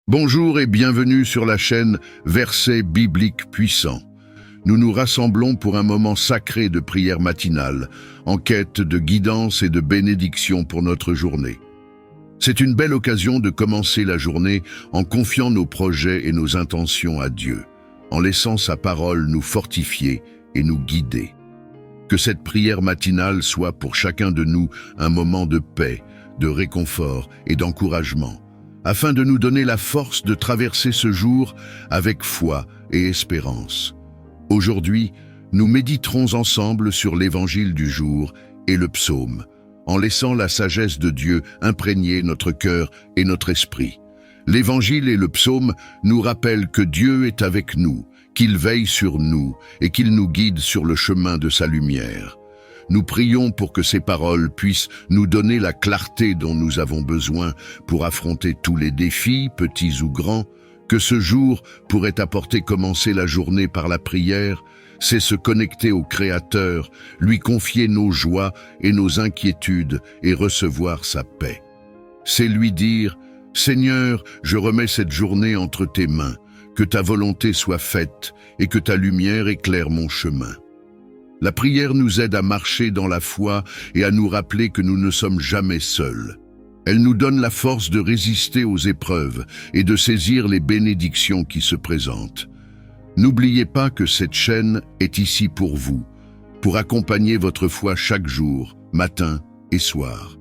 Bonjour et bienvenue sur la chaîne Versets bibliques puissants. Nous nous rassemblons pour un moment sacré de prière matinale, en quête de guidance et de bénédiction pour notre journée. C'est une belle occasion de commencer la journée en confiant nos projets et nos intentions à Dieu, en laissant sa parole nous fortifier et nous guider. Que cette prière matinale soit pour chacun de nous un moment de paix, de réconfort et d'encouragement, afin de nous donner la force de traverser ce jour avec foi et espérance. Aujourd'hui, nous méditerons ensemble sur l'évangile du jour et le psaume, en laissant la sagesse de Dieu imprégner notre cœur et notre esprit. L'évangile et le psaume nous rappellent que Dieu est avec nous, qu'il veille sur nous et qu'il nous guide sur le chemin de sa lumière. Nous prions pour que ces paroles puissent nous donner la clarté dont nous avons besoin pour affronter tous les défis, petits ou grands, que ce jour pourrait apporter. Commencer la journée par la prière, c'est se connecter au Créateur, lui confier nos joies et nos inquiétudes et recevoir sa paix. C'est lui dire « Seigneur, je remets cette journée entre tes mains, que ta volonté soit faite et que ta lumière éclaire mon chemin. » La prière nous aide à marcher dans la foi et à nous rappeler que nous ne sommes jamais seuls. Elle nous donne la force de résister aux épreuves et de saisir les bénédictions qui se présentent. N'oubliez pas que cette chaîne est ici pour vous, pour accompagner votre foi chaque jour, matin et soir.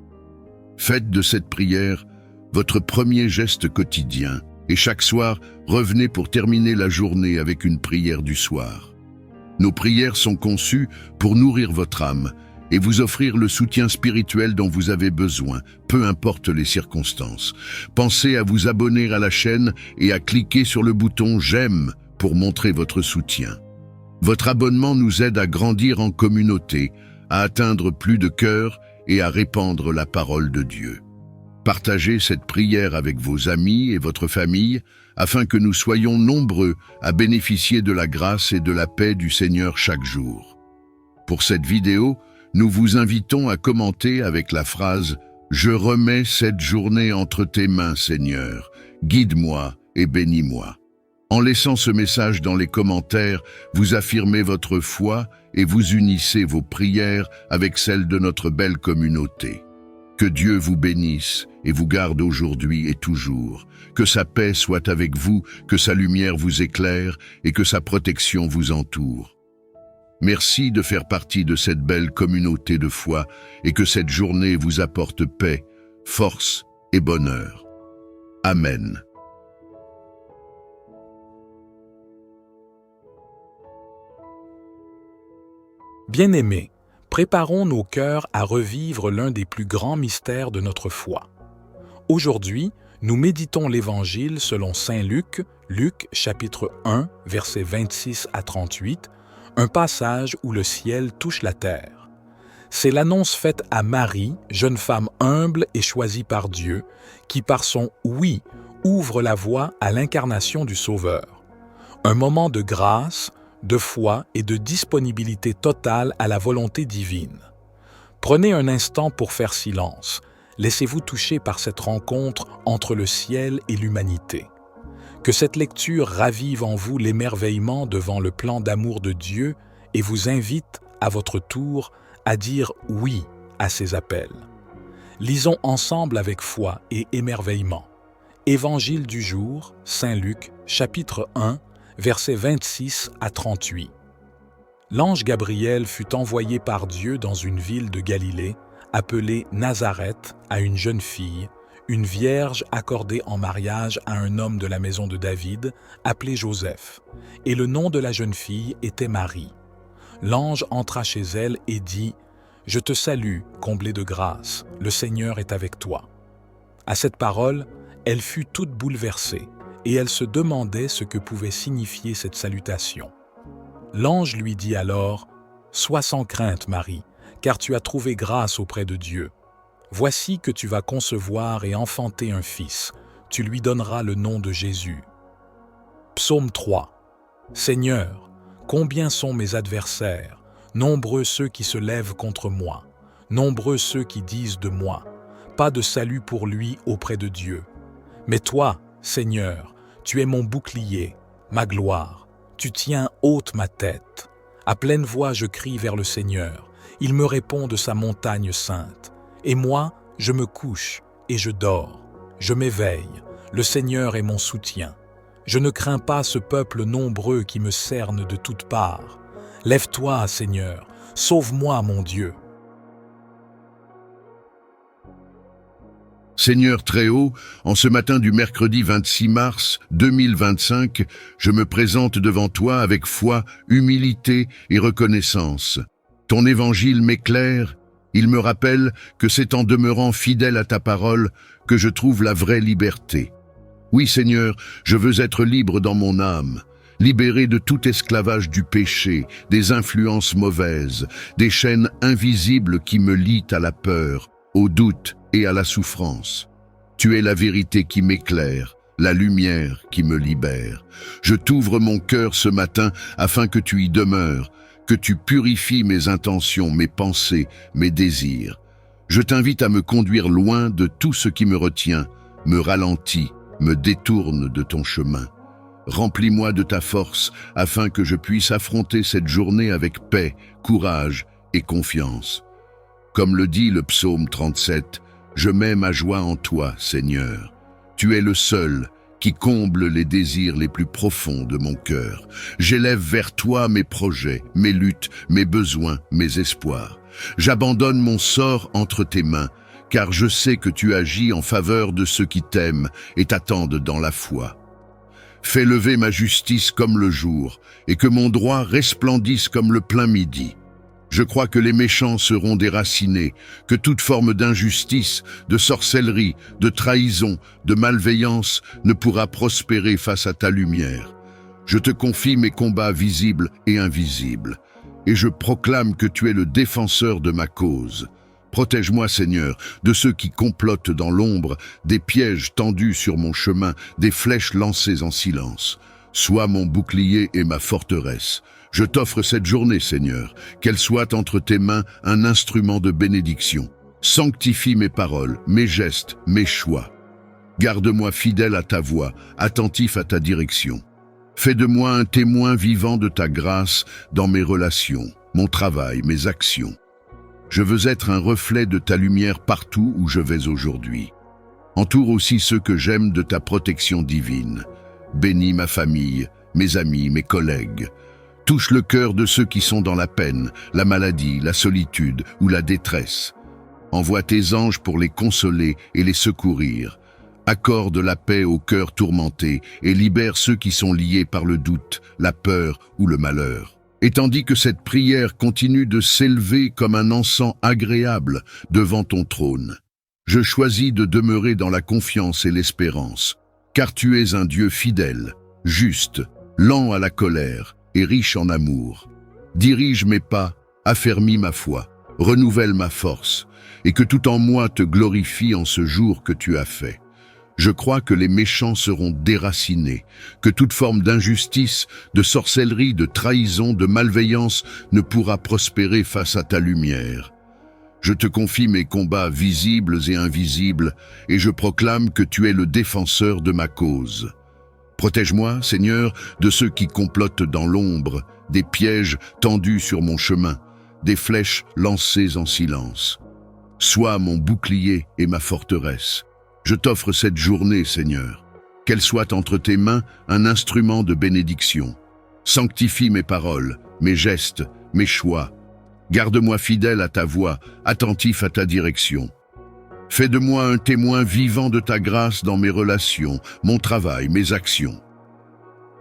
Faites de cette prière votre premier geste quotidien et chaque soir, revenez pour terminer la journée avec une prière du soir. Nos prières sont conçues pour nourrir votre âme et vous offrir le soutien spirituel dont vous avez besoin, peu importe les circonstances. Pensez à vous abonner à la chaîne et à cliquer sur le bouton « J'aime » pour montrer votre soutien. Votre abonnement nous aide à grandir en communauté, à atteindre plus de cœurs et à répandre la parole de Dieu. Partagez cette prière avec vos amis et votre famille afin que nous soyons nombreux à bénéficier de la grâce et de la paix du Seigneur chaque jour. Pour cette vidéo, nous vous invitons à commenter avec la phrase « Je remets cette journée entre tes mains, Seigneur, guide-moi et bénis-moi ». En laissant ce message dans les commentaires, vous affirmez votre foi et vous unissez vos prières avec celles de notre belle communauté. Que Dieu vous bénisse et vous garde aujourd'hui et toujours. Que sa paix soit avec vous, que sa lumière vous éclaire et que sa protection vous entoure. Merci de faire partie de cette belle communauté de foi et que cette journée vous apporte paix, force et bonheur. Amen. Bien-aimés, préparons nos cœurs à revivre l'un des plus grands mystères de notre foi. Aujourd'hui, nous méditons l'Évangile selon saint Luc, Luc chapitre 1, versets 26 à 38, un passage où le ciel touche la terre. C'est l'annonce faite à Marie, jeune femme humble et choisie par Dieu, qui par son « oui » ouvre la voie à l'incarnation du Sauveur. Un moment de grâce, de foi et de disponibilité totale à la volonté divine. Prenez un instant pour faire silence. Laissez-vous toucher par cette rencontre entre le ciel et l'humanité. Que cette lecture ravive en vous l'émerveillement devant le plan d'amour de Dieu et vous invite, à votre tour, à dire « oui » à ses appels. Lisons ensemble avec foi et émerveillement. Évangile du jour, Saint Luc, chapitre 1, versets 26 à 38. L'ange Gabriel fut envoyé par Dieu dans une ville de Galilée, appelée Nazareth, à une jeune fille, une vierge accordée en mariage à un homme de la maison de David, appelé Joseph, et le nom de la jeune fille était Marie. L'ange entra chez elle et dit « Je te salue, comblée de grâce, le Seigneur est avec toi. » À cette parole, elle fut toute bouleversée, et elle se demandait ce que pouvait signifier cette salutation. L'ange lui dit alors « Sois sans crainte, Marie, car tu as trouvé grâce auprès de Dieu. Voici que tu vas concevoir et enfanter un fils. Tu lui donneras le nom de Jésus. » Psaume 3. Seigneur, combien sont mes adversaires, nombreux ceux qui se lèvent contre moi, nombreux ceux qui disent de moi, pas de salut pour lui auprès de Dieu. Mais toi, Seigneur, tu es mon bouclier, ma gloire. Tu tiens haute ma tête. À pleine voix, je crie vers le Seigneur. Il me répond de sa montagne sainte. Et moi, je me couche et je dors. Je m'éveille. Le Seigneur est mon soutien. Je ne crains pas ce peuple nombreux qui me cerne de toutes parts. Lève-toi, Seigneur. Sauve-moi, mon Dieu. Seigneur Très-Haut, en ce matin du mercredi 26 mars 2025, je me présente devant toi avec foi, humilité et reconnaissance. Ton évangile m'éclaire, il me rappelle que c'est en demeurant fidèle à ta parole que je trouve la vraie liberté. Oui Seigneur, je veux être libre dans mon âme, libéré de tout esclavage du péché, des influences mauvaises, des chaînes invisibles qui me lient à la peur, au doute et à la souffrance. Tu es la vérité qui m'éclaire, la lumière qui me libère. Je t'ouvre mon cœur ce matin afin que tu y demeures, que tu purifies mes intentions, mes pensées, mes désirs. Je t'invite à me conduire loin de tout ce qui me retient, me ralentit, me détourne de ton chemin. Remplis-moi de ta force afin que je puisse affronter cette journée avec paix, courage et confiance. Comme le dit le psaume 37, « Je mets ma joie en toi, Seigneur. Tu es le seul qui comble les désirs les plus profonds de mon cœur. J'élève vers toi mes projets, mes luttes, mes besoins, mes espoirs. J'abandonne mon sort entre tes mains, car je sais que tu agis en faveur de ceux qui t'aiment et t'attendent dans la foi. Fais lever ma justice comme le jour, et que mon droit resplendisse comme le plein midi. Je crois que les méchants seront déracinés, que toute forme d'injustice, de sorcellerie, de trahison, de malveillance ne pourra prospérer face à ta lumière. Je te confie mes combats visibles et invisibles, et je proclame que tu es le défenseur de ma cause. Protège-moi, Seigneur, de ceux qui complotent dans l'ombre, des pièges tendus sur mon chemin, des flèches lancées en silence. Sois mon bouclier et ma forteresse. Je t'offre cette journée, Seigneur, qu'elle soit entre tes mains un instrument de bénédiction. Sanctifie mes paroles, mes gestes, mes choix. Garde-moi fidèle à ta voix, attentif à ta direction. Fais de moi un témoin vivant de ta grâce dans mes relations, mon travail, mes actions. Je veux être un reflet de ta lumière partout où je vais aujourd'hui. Entoure aussi ceux que j'aime de ta protection divine. Bénis ma famille, mes amis, mes collègues. Touche le cœur de ceux qui sont dans la peine, la maladie, la solitude ou la détresse. Envoie tes anges pour les consoler et les secourir. Accorde la paix au cœur tourmenté et libère ceux qui sont liés par le doute, la peur ou le malheur. Et tandis que cette prière continue de s'élever comme un encens agréable devant ton trône, je choisis de demeurer dans la confiance et l'espérance, car tu es un Dieu fidèle, juste, lent à la colère et riche en amour. Dirige mes pas, affermis ma foi, renouvelle ma force, et que tout en moi te glorifie en ce jour que tu as fait. Je crois que les méchants seront déracinés, que toute forme d'injustice, de sorcellerie, de trahison, de malveillance ne pourra prospérer face à ta lumière. Je te confie mes combats visibles et invisibles, et je proclame que tu es le défenseur de ma cause. Protège-moi, Seigneur, de ceux qui complotent dans l'ombre, des pièges tendus sur mon chemin, des flèches lancées en silence. Sois mon bouclier et ma forteresse. Je t'offre cette journée, Seigneur. Qu'elle soit entre tes mains un instrument de bénédiction. Sanctifie mes paroles, mes gestes, mes choix. Garde-moi fidèle à ta voix, attentif à ta direction. Fais de moi un témoin vivant de ta grâce dans mes relations, mon travail, mes actions.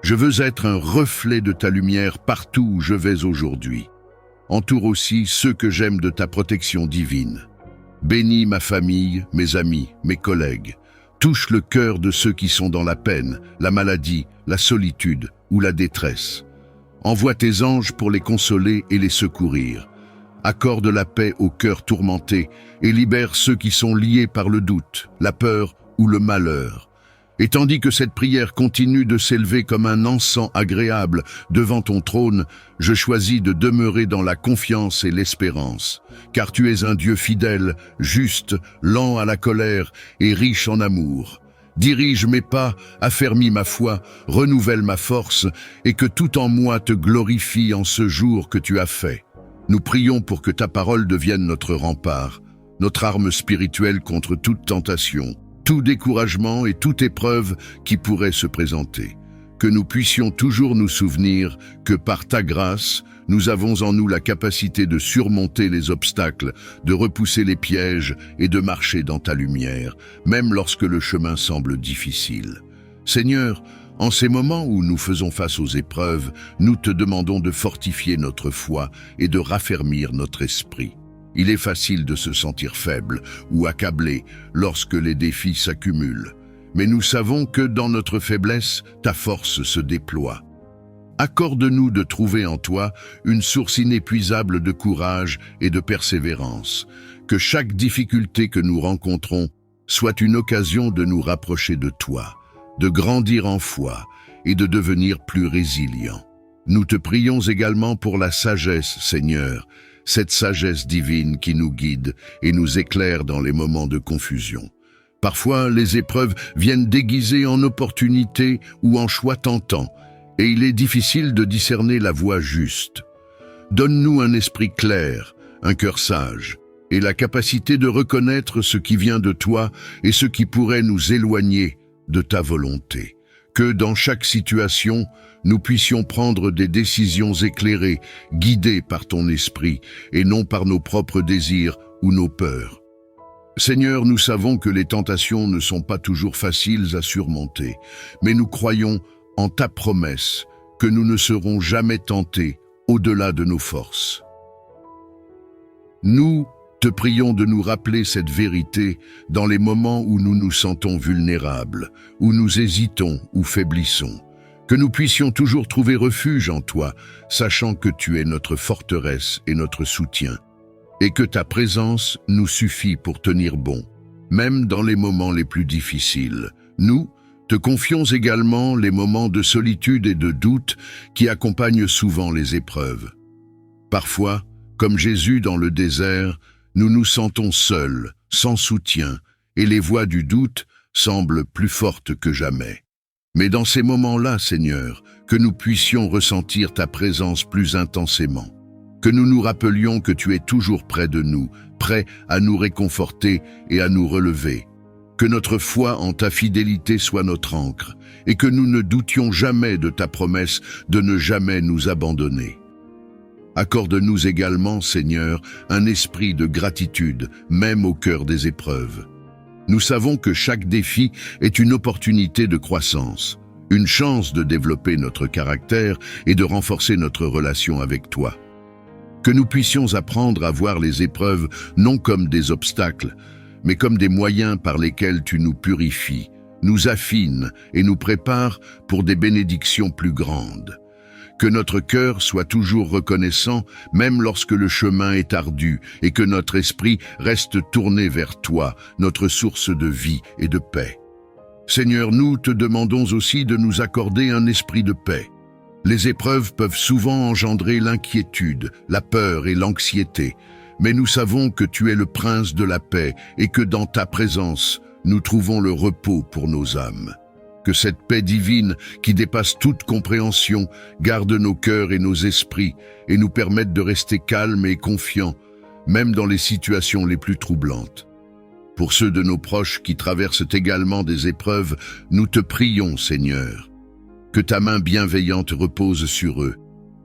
Je veux être un reflet de ta lumière partout où je vais aujourd'hui. Entoure aussi ceux que j'aime de ta protection divine. Bénis ma famille, mes amis, mes collègues. Touche le cœur de ceux qui sont dans la peine, la maladie, la solitude ou la détresse. Envoie tes anges pour les consoler et les secourir. Accorde la paix au cœur tourmenté et libère ceux qui sont liés par le doute, la peur ou le malheur. Et tandis que cette prière continue de s'élever comme un encens agréable devant ton trône, je choisis de demeurer dans la confiance et l'espérance, car tu es un Dieu fidèle, juste, lent à la colère et riche en amour. Dirige mes pas, affermis ma foi, renouvelle ma force, et que tout en moi te glorifie en ce jour que tu as fait. Nous prions pour que ta parole devienne notre rempart, notre arme spirituelle contre toute tentation, tout découragement et toute épreuve qui pourrait se présenter. Que nous puissions toujours nous souvenir que par ta grâce, nous avons en nous la capacité de surmonter les obstacles, de repousser les pièges et de marcher dans ta lumière, même lorsque le chemin semble difficile. Seigneur, en ces moments où nous faisons face aux épreuves, nous te demandons de fortifier notre foi et de raffermir notre esprit. Il est facile de se sentir faible ou accablé lorsque les défis s'accumulent. Mais nous savons que dans notre faiblesse, ta force se déploie. Accorde-nous de trouver en toi une source inépuisable de courage et de persévérance. Que chaque difficulté que nous rencontrons soit une occasion de nous rapprocher de toi, de grandir en foi et de devenir plus résilients. Nous te prions également pour la sagesse, Seigneur, cette sagesse divine qui nous guide et nous éclaire dans les moments de confusion. Parfois, les épreuves viennent déguisées en opportunités ou en choix tentants, et il est difficile de discerner la voie juste. Donne-nous un esprit clair, un cœur sage, et la capacité de reconnaître ce qui vient de toi et ce qui pourrait nous éloigner de ta volonté. Que dans chaque situation, nous puissions prendre des décisions éclairées, guidées par ton esprit, et non par nos propres désirs ou nos peurs. Seigneur, nous savons que les tentations ne sont pas toujours faciles à surmonter, mais nous croyons en ta promesse que nous ne serons jamais tentés au-delà de nos forces. Nous te prions de nous rappeler cette vérité dans les moments où nous nous sentons vulnérables, où nous hésitons ou faiblissons, que nous puissions toujours trouver refuge en toi, sachant que tu es notre forteresse et notre soutien, et que ta présence nous suffit pour tenir bon, même dans les moments les plus difficiles. Nous te confions également les moments de solitude et de doute qui accompagnent souvent les épreuves. Parfois, comme Jésus dans le désert, nous nous sentons seuls, sans soutien, et les voix du doute semblent plus fortes que jamais. Mais dans ces moments-là, Seigneur, que nous puissions ressentir ta présence plus intensément, que nous nous rappelions que tu es toujours près de nous, prêt à nous réconforter et à nous relever, que notre foi en ta fidélité soit notre ancre, et que nous ne doutions jamais de ta promesse de ne jamais nous abandonner. Accorde-nous également, Seigneur, un esprit de gratitude, même au cœur des épreuves. Nous savons que chaque défi est une opportunité de croissance, une chance de développer notre caractère et de renforcer notre relation avec toi. Que nous puissions apprendre à voir les épreuves non comme des obstacles, mais comme des moyens par lesquels tu nous purifies, nous affines et nous prépares pour des bénédictions plus grandes. Que notre cœur soit toujours reconnaissant, même lorsque le chemin est ardu, et que notre esprit reste tourné vers toi, notre source de vie et de paix. Seigneur, nous te demandons aussi de nous accorder un esprit de paix. Les épreuves peuvent souvent engendrer l'inquiétude, la peur et l'anxiété, mais nous savons que tu es le prince de la paix et que dans ta présence, nous trouvons le repos pour nos âmes. Que cette paix divine, qui dépasse toute compréhension, garde nos cœurs et nos esprits et nous permette de rester calmes et confiants, même dans les situations les plus troublantes. Pour ceux de nos proches qui traversent également des épreuves, nous te prions, Seigneur. Que ta main bienveillante repose sur eux,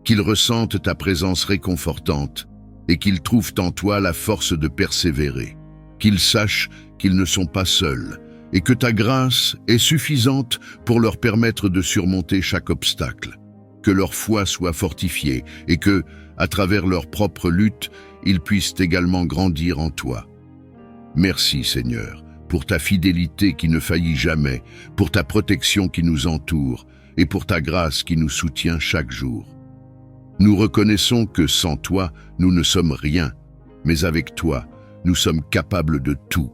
qu'ils ressentent ta présence réconfortante et qu'ils trouvent en toi la force de persévérer, qu'ils sachent qu'ils ne sont pas seuls, et que ta grâce est suffisante pour leur permettre de surmonter chaque obstacle. Que leur foi soit fortifiée et que, à travers leur propre lutte, ils puissent également grandir en toi. Merci Seigneur, pour ta fidélité qui ne faillit jamais, pour ta protection qui nous entoure et pour ta grâce qui nous soutient chaque jour. Nous reconnaissons que sans toi, nous ne sommes rien, mais avec toi, nous sommes capables de tout.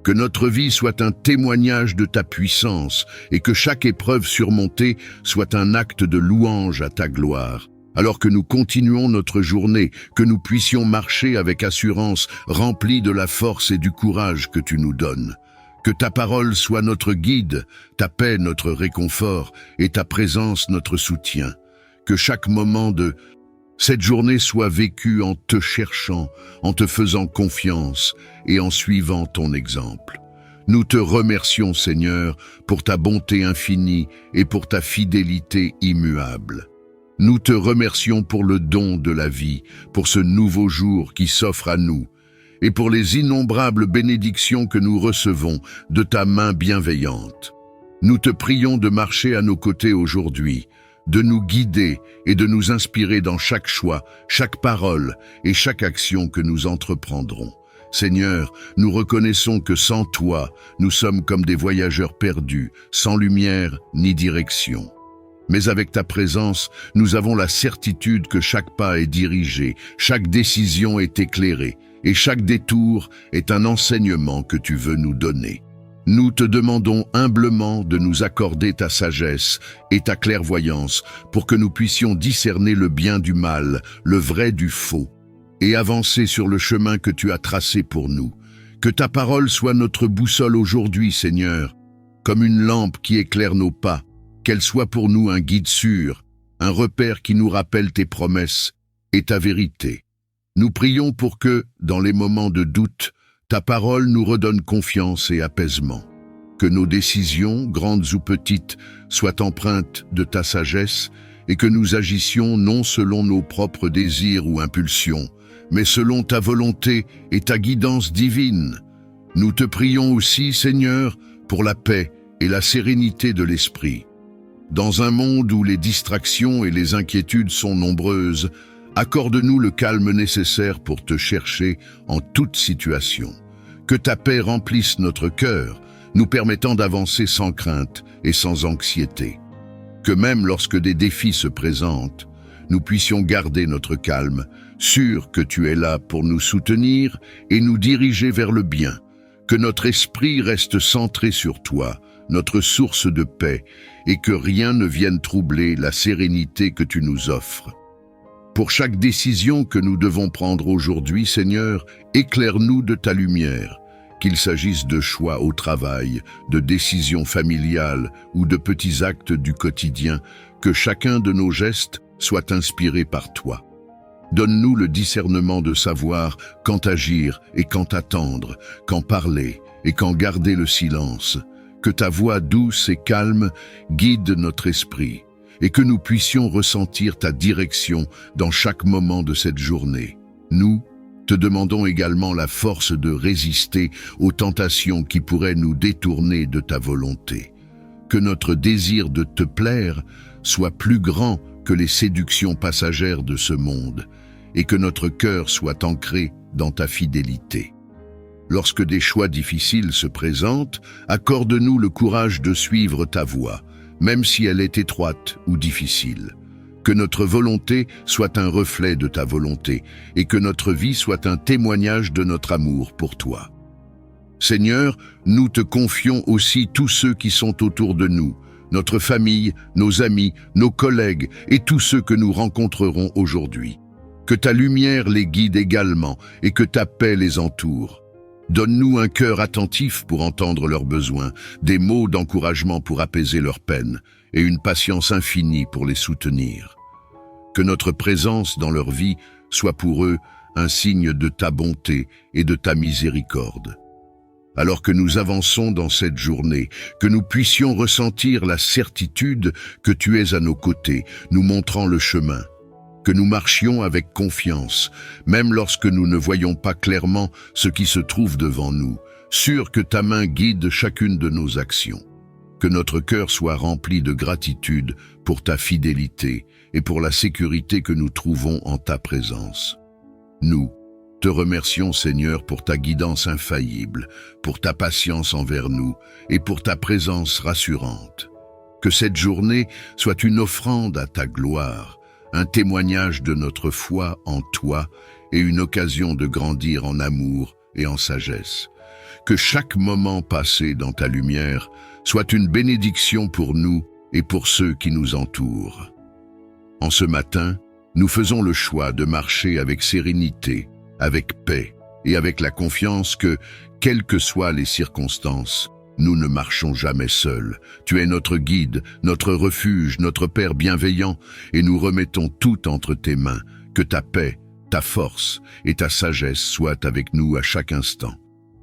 Que notre vie soit un témoignage de ta puissance et que chaque épreuve surmontée soit un acte de louange à ta gloire. Alors que nous continuons notre journée, que nous puissions marcher avec assurance, remplis de la force et du courage que tu nous donnes. Que ta parole soit notre guide, ta paix notre réconfort et ta présence notre soutien. Que chaque moment de cette journée soit vécu en te cherchant, en te faisant confiance et en suivant ton exemple. Nous te remercions, Seigneur, pour ta bonté infinie et pour ta fidélité immuable. Nous te remercions pour le don de la vie, pour ce nouveau jour qui s'offre à nous, et pour les innombrables bénédictions que nous recevons de ta main bienveillante. Nous te prions de marcher à nos côtés aujourd'hui, de nous guider et de nous inspirer dans chaque choix, chaque parole et chaque action que nous entreprendrons. Seigneur, nous reconnaissons que sans toi, nous sommes comme des voyageurs perdus, sans lumière ni direction. Mais avec ta présence, nous avons la certitude que chaque pas est dirigé, chaque décision est éclairée, et chaque détour est un enseignement que tu veux nous donner. Nous te demandons humblement de nous accorder ta sagesse et ta clairvoyance pour que nous puissions discerner le bien du mal, le vrai du faux, et avancer sur le chemin que tu as tracé pour nous. Que ta parole soit notre boussole aujourd'hui, Seigneur, comme une lampe qui éclaire nos pas, qu'elle soit pour nous un guide sûr, un repère qui nous rappelle tes promesses et ta vérité. Nous prions pour que, dans les moments de doute, ta parole nous redonne confiance et apaisement. Que nos décisions, grandes ou petites, soient empreintes de ta sagesse et que nous agissions non selon nos propres désirs ou impulsions, mais selon ta volonté et ta guidance divine. Nous te prions aussi, Seigneur, pour la paix et la sérénité de l'esprit. Dans un monde où les distractions et les inquiétudes sont nombreuses, accorde-nous le calme nécessaire pour te chercher en toute situation. Que ta paix remplisse notre cœur, nous permettant d'avancer sans crainte et sans anxiété. Que même lorsque des défis se présentent, nous puissions garder notre calme, sûrs que tu es là pour nous soutenir et nous diriger vers le bien. Que notre esprit reste centré sur toi, notre source de paix, et que rien ne vienne troubler la sérénité que tu nous offres. Pour chaque décision que nous devons prendre aujourd'hui, Seigneur, éclaire-nous de ta lumière, qu'il s'agisse de choix au travail, de décisions familiales ou de petits actes du quotidien, que chacun de nos gestes soit inspiré par toi. Donne-nous le discernement de savoir quand agir et quand attendre, quand parler et quand garder le silence. Que ta voix douce et calme guide notre esprit et que nous puissions ressentir ta direction dans chaque moment de cette journée. Nous te demandons également la force de résister aux tentations qui pourraient nous détourner de ta volonté. Que notre désir de te plaire soit plus grand que les séductions passagères de ce monde et que notre cœur soit ancré dans ta fidélité. Lorsque des choix difficiles se présentent, accorde-nous le courage de suivre ta voie, même si elle est étroite ou difficile. Que notre volonté soit un reflet de ta volonté et que notre vie soit un témoignage de notre amour pour toi. Seigneur, nous te confions aussi tous ceux qui sont autour de nous, notre famille, nos amis, nos collègues et tous ceux que nous rencontrerons aujourd'hui. Que ta lumière les guide également et que ta paix les entoure. Donne-nous un cœur attentif pour entendre leurs besoins, des mots d'encouragement pour apaiser leurs peines et une patience infinie pour les soutenir. Que notre présence dans leur vie soit pour eux un signe de ta bonté et de ta miséricorde. Alors que nous avançons dans cette journée, que nous puissions ressentir la certitude que tu es à nos côtés, nous montrant le chemin. Que nous marchions avec confiance, même lorsque nous ne voyons pas clairement ce qui se trouve devant nous, sûrs que ta main guide chacune de nos actions. Que notre cœur soit rempli de gratitude pour ta fidélité et pour la sécurité que nous trouvons en ta présence. Nous te remercions, Seigneur, pour ta guidance infaillible, pour ta patience envers nous et pour ta présence rassurante. Que cette journée soit une offrande à ta gloire, un témoignage de notre foi en toi et une occasion de grandir en amour et en sagesse. Que chaque moment passé dans ta lumière soit une bénédiction pour nous et pour ceux qui nous entourent. En ce matin, nous faisons le choix de marcher avec sérénité, avec paix et avec la confiance que, quelles que soient les circonstances, nous ne marchons jamais seuls. Tu es notre guide, notre refuge, notre Père bienveillant, et nous remettons tout entre tes mains. Que ta paix, ta force et ta sagesse soient avec nous à chaque instant.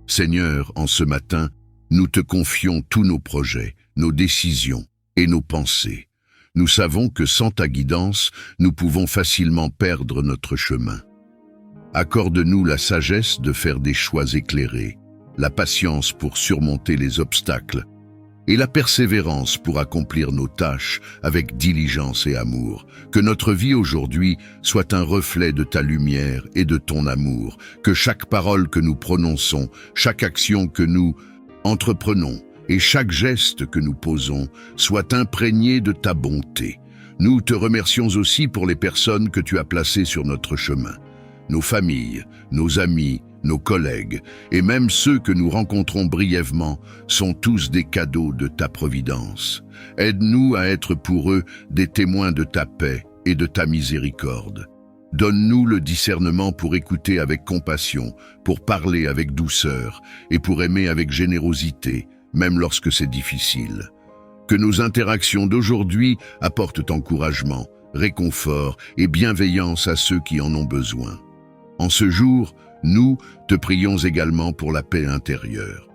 Seigneur, en ce matin, nous te confions tous nos projets, nos décisions et nos pensées. Nous savons que sans ta guidance, nous pouvons facilement perdre notre chemin. Accorde-nous la sagesse de faire des choix éclairés, la patience pour surmonter les obstacles et la persévérance pour accomplir nos tâches avec diligence et amour. Que notre vie aujourd'hui soit un reflet de ta lumière et de ton amour, que chaque parole que nous prononçons, chaque action que nous entreprenons et chaque geste que nous posons soit imprégné de ta bonté. Nous te remercions aussi pour les personnes que tu as placées sur notre chemin. Nos familles, nos amis, nos collègues, et même ceux que nous rencontrons brièvement, sont tous des cadeaux de ta providence. Aide-nous à être pour eux des témoins de ta paix et de ta miséricorde. Donne-nous le discernement pour écouter avec compassion, pour parler avec douceur et pour aimer avec générosité, même lorsque c'est difficile. Que nos interactions d'aujourd'hui apportent encouragement, réconfort et bienveillance à ceux qui en ont besoin. En ce jour, nous te prions également pour la paix intérieure.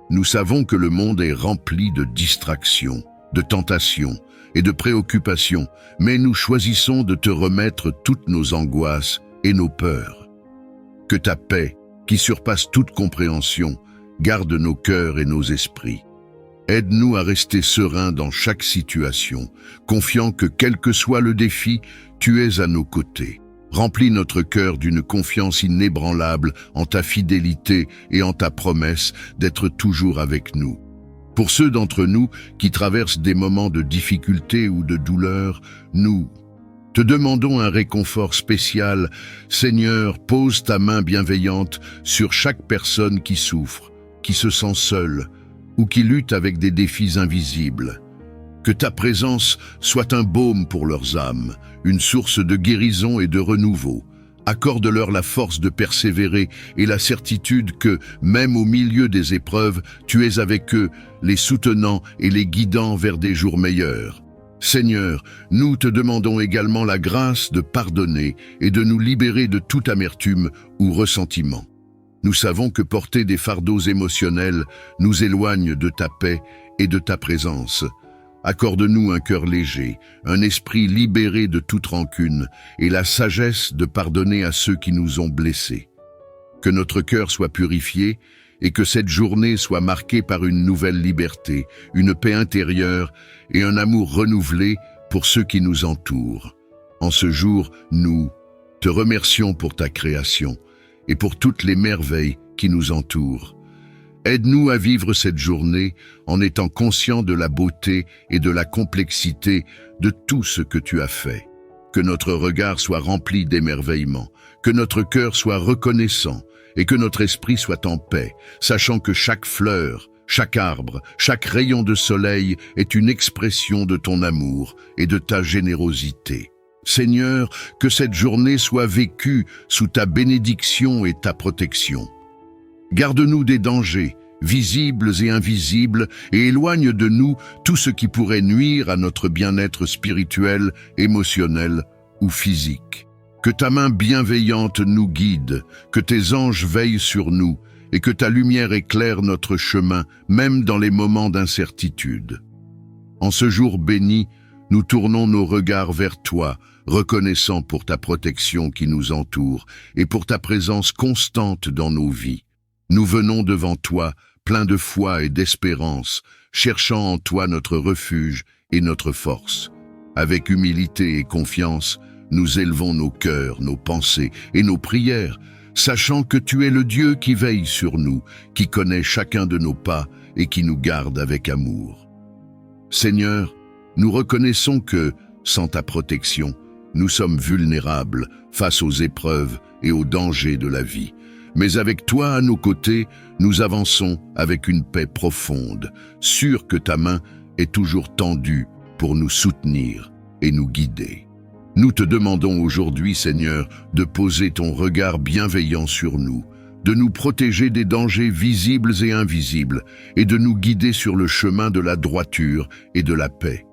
Nous savons que le monde est rempli de distractions, de tentations et de préoccupations, mais nous choisissons de te remettre toutes nos angoisses et nos peurs. Que ta paix, qui surpasse toute compréhension, garde nos cœurs et nos esprits. Aide-nous à rester sereins dans chaque situation, confiant que quel que soit le défi, tu es à nos côtés. Remplis notre cœur d'une confiance inébranlable en ta fidélité et en ta promesse d'être toujours avec nous. Pour ceux d'entre nous qui traversent des moments de difficulté ou de douleur, nous te demandons un réconfort spécial. Seigneur, pose ta main bienveillante sur chaque personne qui souffre, qui se sent seule ou qui lutte avec des défis invisibles. Que ta présence soit un baume pour leurs âmes, une source de guérison et de renouveau. Accorde-leur la force de persévérer et la certitude que, même au milieu des épreuves, tu es avec eux, les soutenant et les guidant vers des jours meilleurs. Seigneur, nous te demandons également la grâce de pardonner et de nous libérer de toute amertume ou ressentiment. Nous savons que porter des fardeaux émotionnels nous éloigne de ta paix et de ta présence. Accorde-nous un cœur léger, un esprit libéré de toute rancune et la sagesse de pardonner à ceux qui nous ont blessés. Que notre cœur soit purifié et que cette journée soit marquée par une nouvelle liberté, une paix intérieure et un amour renouvelé pour ceux qui nous entourent. En ce jour, nous te remercions pour ta création et pour toutes les merveilles qui nous entourent. Aide-nous à vivre cette journée en étant conscients de la beauté et de la complexité de tout ce que tu as fait. Que notre regard soit rempli d'émerveillement, que notre cœur soit reconnaissant et que notre esprit soit en paix, sachant que chaque fleur, chaque arbre, chaque rayon de soleil est une expression de ton amour et de ta générosité. Seigneur, que cette journée soit vécue sous ta bénédiction et ta protection. Garde-nous des dangers, visibles et invisibles, et éloigne de nous tout ce qui pourrait nuire à notre bien-être spirituel, émotionnel ou physique. Que ta main bienveillante nous guide, que tes anges veillent sur nous, et que ta lumière éclaire notre chemin, même dans les moments d'incertitude. En ce jour béni, nous tournons nos regards vers toi, reconnaissant pour ta protection qui nous entoure, et pour ta présence constante dans nos vies. Nous venons devant toi, pleins de foi et d'espérance, cherchant en toi notre refuge et notre force. Avec humilité et confiance, nous élevons nos cœurs, nos pensées et nos prières, sachant que tu es le Dieu qui veille sur nous, qui connaît chacun de nos pas et qui nous garde avec amour. Seigneur, nous reconnaissons que, sans ta protection, nous sommes vulnérables face aux épreuves et aux dangers de la vie. Mais avec toi à nos côtés, nous avançons avec une paix profonde, sûrs que ta main est toujours tendue pour nous soutenir et nous guider. Nous te demandons aujourd'hui, Seigneur, de poser ton regard bienveillant sur nous, de nous protéger des dangers visibles et invisibles, et de nous guider sur le chemin de la droiture et de la paix.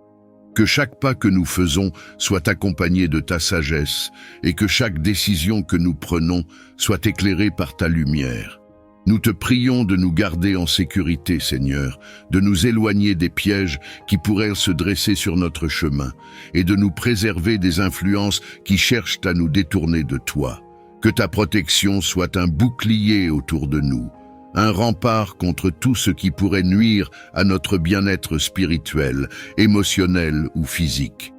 Que chaque pas que nous faisons soit accompagné de ta sagesse, et que chaque décision que nous prenons soit éclairée par ta lumière. Nous te prions de nous garder en sécurité, Seigneur, de nous éloigner des pièges qui pourraient se dresser sur notre chemin, et de nous préserver des influences qui cherchent à nous détourner de toi. Que ta protection soit un bouclier autour de nous, un rempart contre tout ce qui pourrait nuire à notre bien-être spirituel, émotionnel ou physique.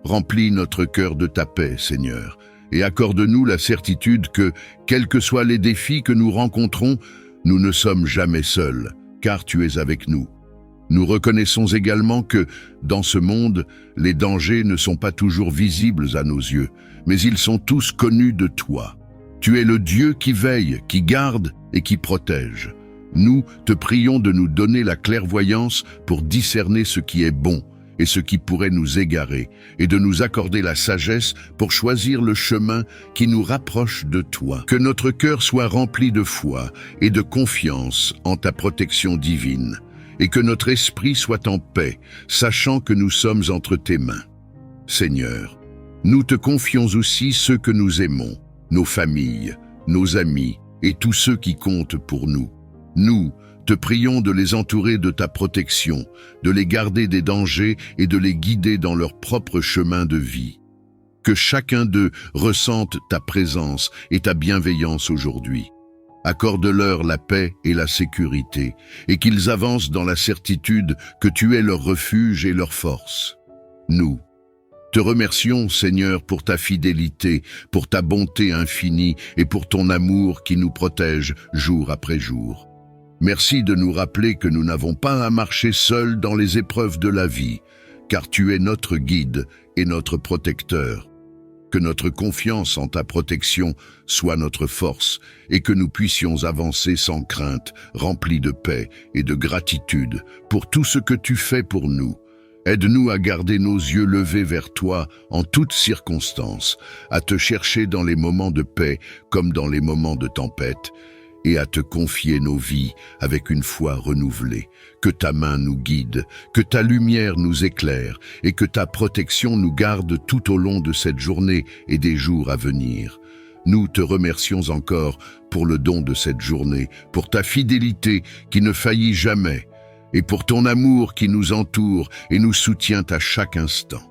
Remplis notre cœur de ta paix, Seigneur, et accorde-nous la certitude que, quels que soient les défis que nous rencontrons, nous ne sommes jamais seuls, car tu es avec nous. Nous reconnaissons également que, dans ce monde, les dangers ne sont pas toujours visibles à nos yeux, mais ils sont tous connus de toi. Tu es le Dieu qui veille, qui garde et qui protège. Nous te prions de nous donner la clairvoyance pour discerner ce qui est bon et ce qui pourrait nous égarer, et de nous accorder la sagesse pour choisir le chemin qui nous rapproche de toi. Que notre cœur soit rempli de foi et de confiance en ta protection divine, et que notre esprit soit en paix, sachant que nous sommes entre tes mains. Seigneur, nous te confions aussi ceux que nous aimons, nos familles, nos amis et tous ceux qui comptent pour nous. Nous te prions de les entourer de ta protection, de les garder des dangers et de les guider dans leur propre chemin de vie. Que chacun d'eux ressente ta présence et ta bienveillance aujourd'hui. Accorde-leur la paix et la sécurité, et qu'ils avancent dans la certitude que tu es leur refuge et leur force. Nous te remercions, Seigneur, pour ta fidélité, pour ta bonté infinie et pour ton amour qui nous protège jour après jour. Merci de nous rappeler que nous n'avons pas à marcher seuls dans les épreuves de la vie, car tu es notre guide et notre protecteur. Que notre confiance en ta protection soit notre force et que nous puissions avancer sans crainte, remplis de paix et de gratitude pour tout ce que tu fais pour nous. Aide-nous à garder nos yeux levés vers toi en toutes circonstances, à te chercher dans les moments de paix comme dans les moments de tempête, et à te confier nos vies avec une foi renouvelée. Que ta main nous guide, que ta lumière nous éclaire et que ta protection nous garde tout au long de cette journée et des jours à venir. Nous te remercions encore pour le don de cette journée, pour ta fidélité qui ne faillit jamais et pour ton amour qui nous entoure et nous soutient à chaque instant.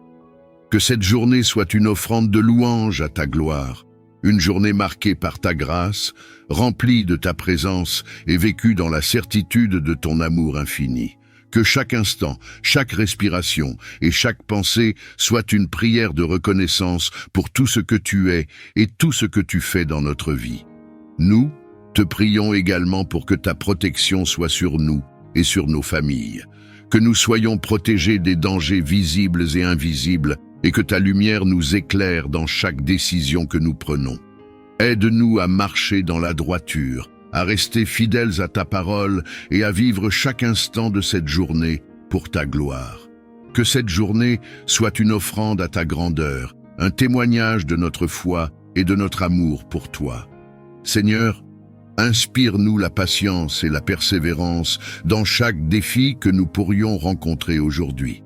Que cette journée soit une offrande de louange à ta gloire, une journée marquée par ta grâce, remplie de ta présence et vécue dans la certitude de ton amour infini. Que chaque instant, chaque respiration et chaque pensée soit une prière de reconnaissance pour tout ce que tu es et tout ce que tu fais dans notre vie. Nous te prions également pour que ta protection soit sur nous et sur nos familles, que nous soyons protégés des dangers visibles et invisibles, et que ta lumière nous éclaire dans chaque décision que nous prenons. Aide-nous à marcher dans la droiture, à rester fidèles à ta parole et à vivre chaque instant de cette journée pour ta gloire. Que cette journée soit une offrande à ta grandeur, un témoignage de notre foi et de notre amour pour toi. Seigneur, inspire-nous la patience et la persévérance dans chaque défi que nous pourrions rencontrer aujourd'hui.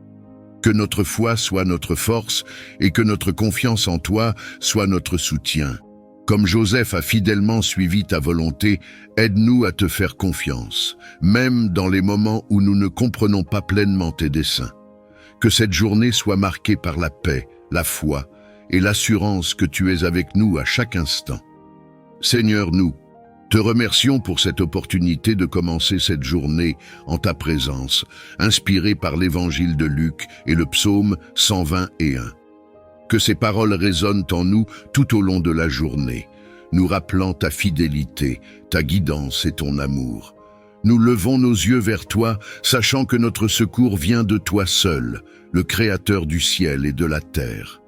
Que notre foi soit notre force et que notre confiance en toi soit notre soutien. Comme Joseph a fidèlement suivi ta volonté, aide-nous à te faire confiance, même dans les moments où nous ne comprenons pas pleinement tes desseins. Que cette journée soit marquée par la paix, la foi et l'assurance que tu es avec nous à chaque instant. Seigneur, nous te remercions pour cette opportunité de commencer cette journée en ta présence, inspirée par l'évangile de Luc et le psaume 121. Que ces paroles résonnent en nous tout au long de la journée, nous rappelant ta fidélité, ta guidance et ton amour. Nous levons nos yeux vers toi, sachant que notre secours vient de toi seul, le Créateur du ciel et de la terre.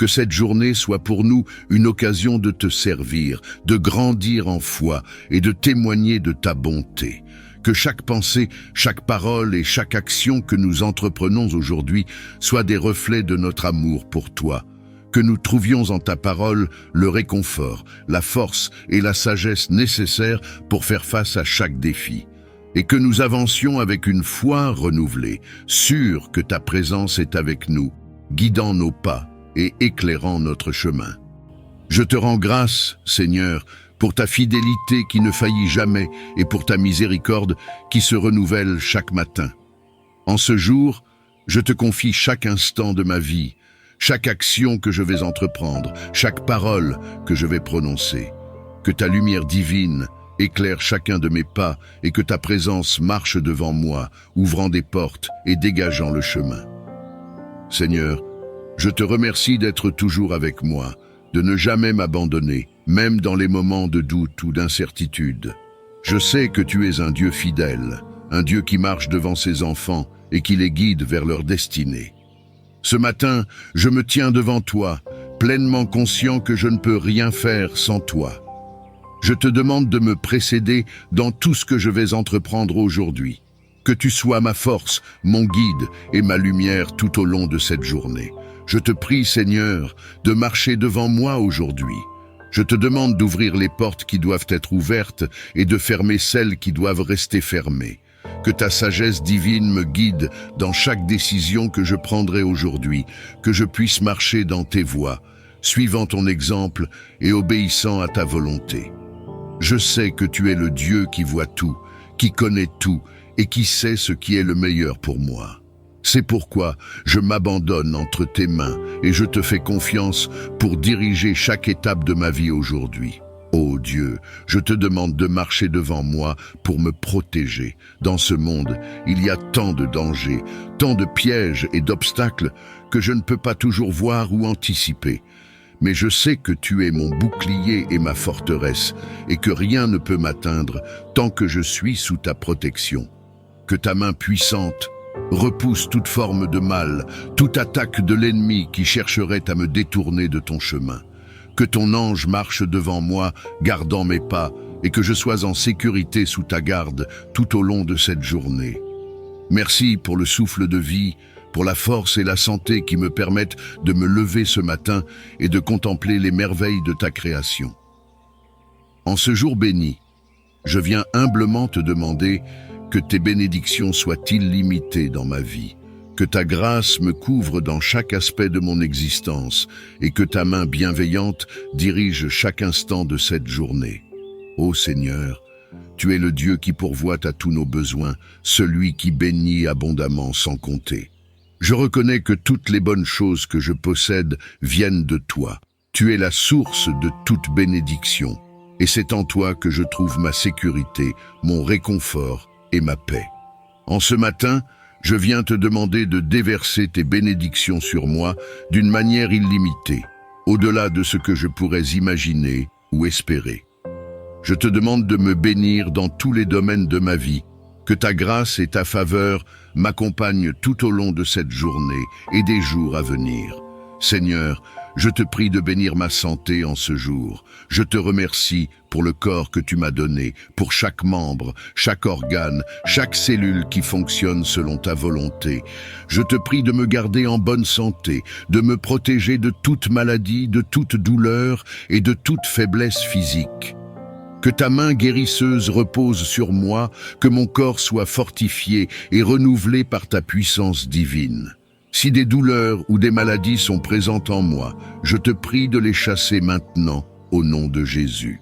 Que cette journée soit pour nous une occasion de te servir, de grandir en foi et de témoigner de ta bonté. Que chaque pensée, chaque parole et chaque action que nous entreprenons aujourd'hui soient des reflets de notre amour pour toi. que nous trouvions en ta parole le réconfort, la force et la sagesse nécessaires pour faire face à chaque défi, et que nous avancions avec une foi renouvelée, sûrs que ta présence est avec nous, guidant nos pas et éclairant notre chemin. Je te rends grâce, Seigneur, pour ta fidélité qui ne faillit jamais et pour ta miséricorde qui se renouvelle chaque matin. En ce jour, je te confie chaque instant de ma vie, chaque action que je vais entreprendre, chaque parole que je vais prononcer. Que ta lumière divine éclaire chacun de mes pas et que ta présence marche devant moi, ouvrant des portes et dégageant le chemin. Seigneur, je te remercie d'être toujours avec moi, de ne jamais m'abandonner, même dans les moments de doute ou d'incertitude. Je sais que tu es un Dieu fidèle, un Dieu qui marche devant ses enfants et qui les guide vers leur destinée. Ce matin, je me tiens devant toi, pleinement conscient que je ne peux rien faire sans toi. Je te demande de me précéder dans tout ce que je vais entreprendre aujourd'hui. Que tu sois ma force, mon guide et ma lumière tout au long de cette journée. Je te prie, Seigneur, de marcher devant moi aujourd'hui. Je te demande d'ouvrir les portes qui doivent être ouvertes et de fermer celles qui doivent rester fermées. Que ta sagesse divine me guide dans chaque décision que je prendrai aujourd'hui, que je puisse marcher dans tes voies, suivant ton exemple et obéissant à ta volonté. Je sais que tu es le Dieu qui voit tout, qui connaît tout et qui sait ce qui est le meilleur pour moi. C'est pourquoi je m'abandonne entre tes mains et je te fais confiance pour diriger chaque étape de ma vie aujourd'hui. Ô Dieu, je te demande de marcher devant moi pour me protéger. Dans ce monde, il y a tant de dangers, tant de pièges et d'obstacles que je ne peux pas toujours voir ou anticiper. Mais je sais que tu es mon bouclier et ma forteresse et que rien ne peut m'atteindre tant que je suis sous ta protection. Que ta main puissante repousse toute forme de mal, toute attaque de l'ennemi qui chercherait à me détourner de ton chemin. Que ton ange marche devant moi, gardant mes pas, et que je sois en sécurité sous ta garde tout au long de cette journée. Merci pour le souffle de vie, pour la force et la santé qui me permettent de me lever ce matin et de contempler les merveilles de ta création. En ce jour béni, je viens humblement te demander que tes bénédictions soient illimitées dans ma vie, que ta grâce me couvre dans chaque aspect de mon existence et que ta main bienveillante dirige chaque instant de cette journée. Ô Seigneur, tu es le Dieu qui pourvoit à tous nos besoins, celui qui bénit abondamment sans compter. Je reconnais que toutes les bonnes choses que je possède viennent de toi. Tu es la source de toute bénédiction, et c'est en toi que je trouve ma sécurité, mon réconfort et ma paix. En ce matin, je viens te demander de déverser tes bénédictions sur moi d'une manière illimitée, au-delà de ce que je pourrais imaginer ou espérer. Je te demande de me bénir dans tous les domaines de ma vie, que ta grâce et ta faveur m'accompagnent tout au long de cette journée et des jours à venir. Seigneur, je te prie de bénir ma santé en ce jour. Je te remercie pour le corps que tu m'as donné, pour chaque membre, chaque organe, chaque cellule qui fonctionne selon ta volonté. Je te prie de me garder en bonne santé, de me protéger de toute maladie, de toute douleur et de toute faiblesse physique. Que ta main guérisseuse repose sur moi, que mon corps soit fortifié et renouvelé par ta puissance divine. Si des douleurs ou des maladies sont présentes en moi, je te prie de les chasser maintenant, au nom de Jésus.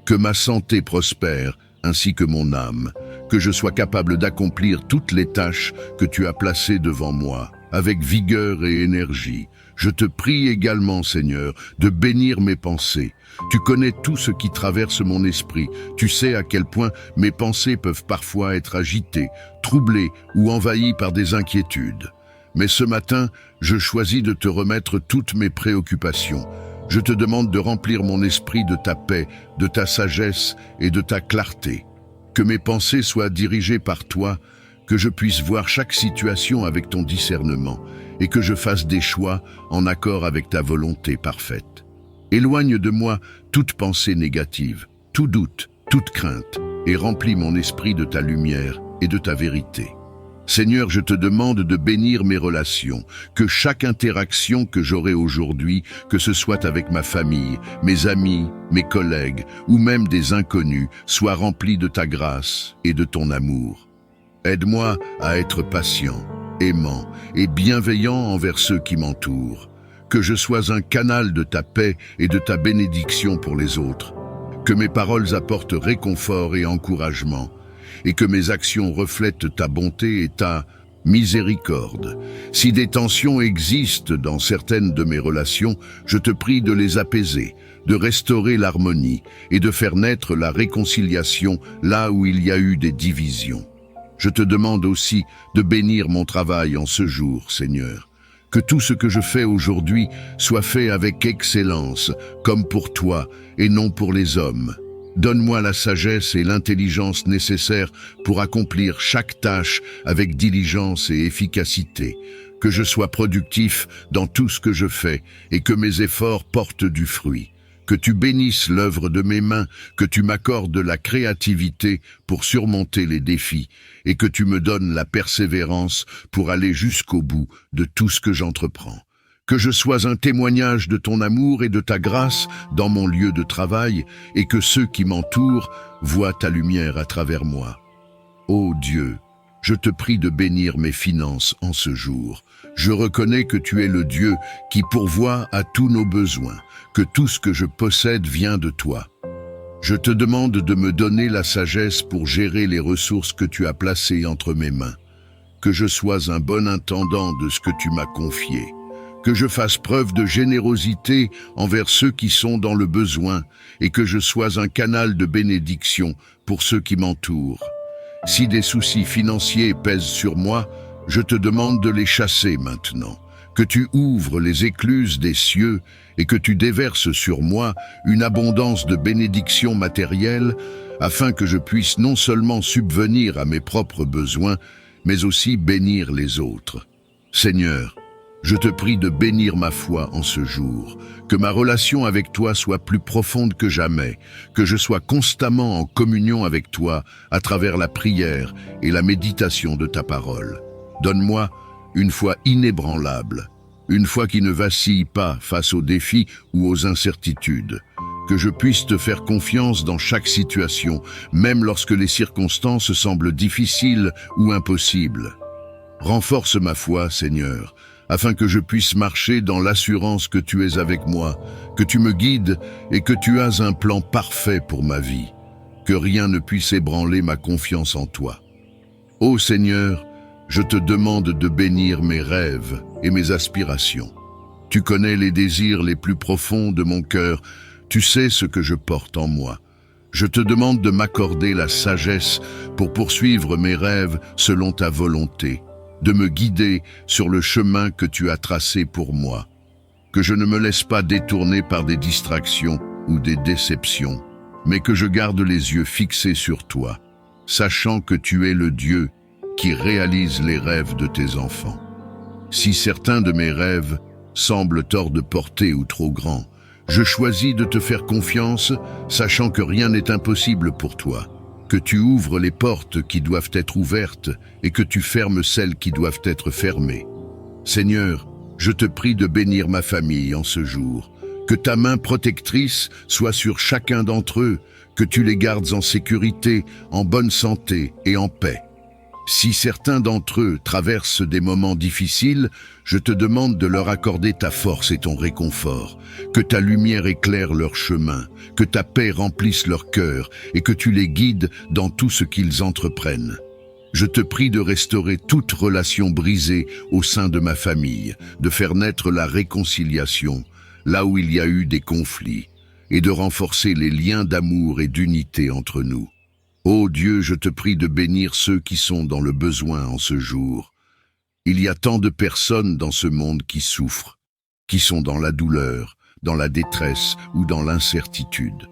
Que ma santé prospère, ainsi que mon âme, que je sois capable d'accomplir toutes les tâches que tu as placées devant moi, avec vigueur et énergie. Je te prie également, Seigneur, de bénir mes pensées. Tu connais tout ce qui traverse mon esprit. Tu sais à quel point mes pensées peuvent parfois être agitées, troublées ou envahies par des inquiétudes. Mais ce matin, je choisis de te remettre toutes mes préoccupations. Je te demande de remplir mon esprit de ta paix, de ta sagesse et de ta clarté. Que mes pensées soient dirigées par toi, que je puisse voir chaque situation avec ton discernement et que je fasse des choix en accord avec ta volonté parfaite. Éloigne de moi toute pensée négative, tout doute, toute crainte et remplis mon esprit de ta lumière et de ta vérité. Seigneur, je te demande de bénir mes relations, que chaque interaction que j'aurai aujourd'hui, que ce soit avec ma famille, mes amis, mes collègues ou même des inconnus, soit remplie de ta grâce et de ton amour. Aide-moi à être patient, aimant et bienveillant envers ceux qui m'entourent. Que je sois un canal de ta paix et de ta bénédiction pour les autres. Que mes paroles apportent réconfort et encouragement, et que mes actions reflètent ta bonté et ta miséricorde. Si des tensions existent dans certaines de mes relations, je te prie de les apaiser, de restaurer l'harmonie et de faire naître la réconciliation là où il y a eu des divisions. Je te demande aussi de bénir mon travail en ce jour, Seigneur. Que tout ce que je fais aujourd'hui soit fait avec excellence, comme pour toi et non pour les hommes. Donne-moi la sagesse et l'intelligence nécessaires pour accomplir chaque tâche avec diligence et efficacité. Que je sois productif dans tout ce que je fais et que mes efforts portent du fruit. Que tu bénisses l'œuvre de mes mains, que tu m'accordes la créativité pour surmonter les défis et que tu me donnes la persévérance pour aller jusqu'au bout de tout ce que j'entreprends. Que je sois un témoignage de ton amour et de ta grâce dans mon lieu de travail et que ceux qui m'entourent voient ta lumière à travers moi. Ô Dieu, je te prie de bénir mes finances en ce jour. Je reconnais que tu es le Dieu qui pourvoit à tous nos besoins, que tout ce que je possède vient de toi. Je te demande de me donner la sagesse pour gérer les ressources que tu as placées entre mes mains. Que je sois un bon intendant de ce que tu m'as confié. Que je fasse preuve de générosité envers ceux qui sont dans le besoin et que je sois un canal de bénédiction pour ceux qui m'entourent. Si des soucis financiers pèsent sur moi, je te demande de les chasser maintenant. Que tu ouvres les écluses des cieux et que tu déverses sur moi une abondance de bénédictions matérielles afin que je puisse non seulement subvenir à mes propres besoins, mais aussi bénir les autres. Seigneur, je te prie de bénir ma foi en ce jour, que ma relation avec toi soit plus profonde que jamais, que je sois constamment en communion avec toi à travers la prière et la méditation de ta parole. Donne-moi une foi inébranlable, une foi qui ne vacille pas face aux défis ou aux incertitudes, que je puisse te faire confiance dans chaque situation, même lorsque les circonstances semblent difficiles ou impossibles. Renforce ma foi, Seigneur, afin que je puisse marcher dans l'assurance que tu es avec moi, que tu me guides et que tu as un plan parfait pour ma vie, que rien ne puisse ébranler ma confiance en toi. Ô Seigneur, je te demande de bénir mes rêves et mes aspirations. Tu connais les désirs les plus profonds de mon cœur, tu sais ce que je porte en moi. Je te demande de m'accorder la sagesse pour poursuivre mes rêves selon ta volonté, de me guider sur le chemin que tu as tracé pour moi. Que je ne me laisse pas détourner par des distractions ou des déceptions, mais que je garde les yeux fixés sur toi, sachant que tu es le Dieu qui réalise les rêves de tes enfants. Si certains de mes rêves semblent hors de portée ou trop grands, je choisis de te faire confiance, sachant que rien n'est impossible pour toi, que tu ouvres les portes qui doivent être ouvertes et que tu fermes celles qui doivent être fermées. Seigneur, je te prie de bénir ma famille en ce jour, que ta main protectrice soit sur chacun d'entre eux, que tu les gardes en sécurité, en bonne santé et en paix. Si certains d'entre eux traversent des moments difficiles, je te demande de leur accorder ta force et ton réconfort, que ta lumière éclaire leur chemin, que ta paix remplisse leur cœur et que tu les guides dans tout ce qu'ils entreprennent. Je te prie de restaurer toute relation brisée au sein de ma famille, de faire naître la réconciliation là où il y a eu des conflits et de renforcer les liens d'amour et d'unité entre nous. Ô Dieu, je te prie de bénir ceux qui sont dans le besoin en ce jour. Il y a tant de personnes dans ce monde qui souffrent, qui sont dans la douleur, dans la détresse ou dans l'incertitude.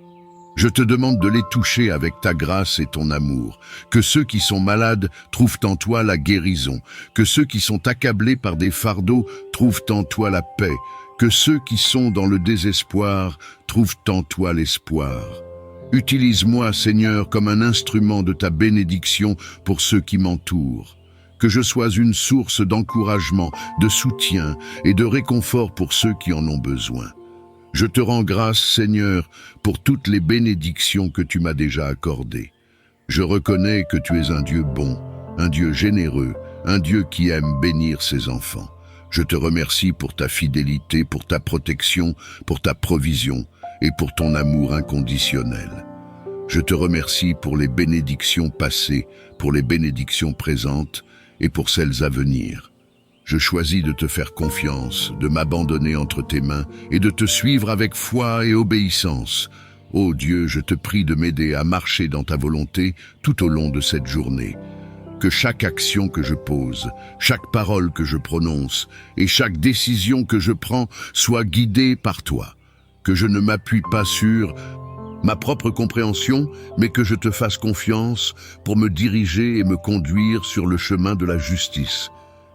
Je te demande de les toucher avec ta grâce et ton amour, que ceux qui sont malades trouvent en toi la guérison, que ceux qui sont accablés par des fardeaux trouvent en toi la paix, que ceux qui sont dans le désespoir trouvent en toi l'espoir. Utilise-moi, Seigneur, comme un instrument de ta bénédiction pour ceux qui m'entourent. que je sois une source d'encouragement, de soutien et de réconfort pour ceux qui en ont besoin. Je te rends grâce, Seigneur, pour toutes les bénédictions que tu m'as déjà accordées. Je reconnais que tu es un Dieu bon, un Dieu généreux, un Dieu qui aime bénir ses enfants. Je te remercie pour ta fidélité, pour ta protection, pour ta provision et pour ton amour inconditionnel. Je te remercie pour les bénédictions passées, pour les bénédictions présentes et pour celles à venir. Je choisis de te faire confiance, de m'abandonner entre tes mains et de te suivre avec foi et obéissance. Ô Dieu, je te prie de m'aider à marcher dans ta volonté tout au long de cette journée. Que chaque action que je pose, chaque parole que je prononce et chaque décision que je prends soit guidée par toi. Que je ne m'appuie pas sur ma propre compréhension, mais que je te fasse confiance pour me diriger et me conduire sur le chemin de la justice.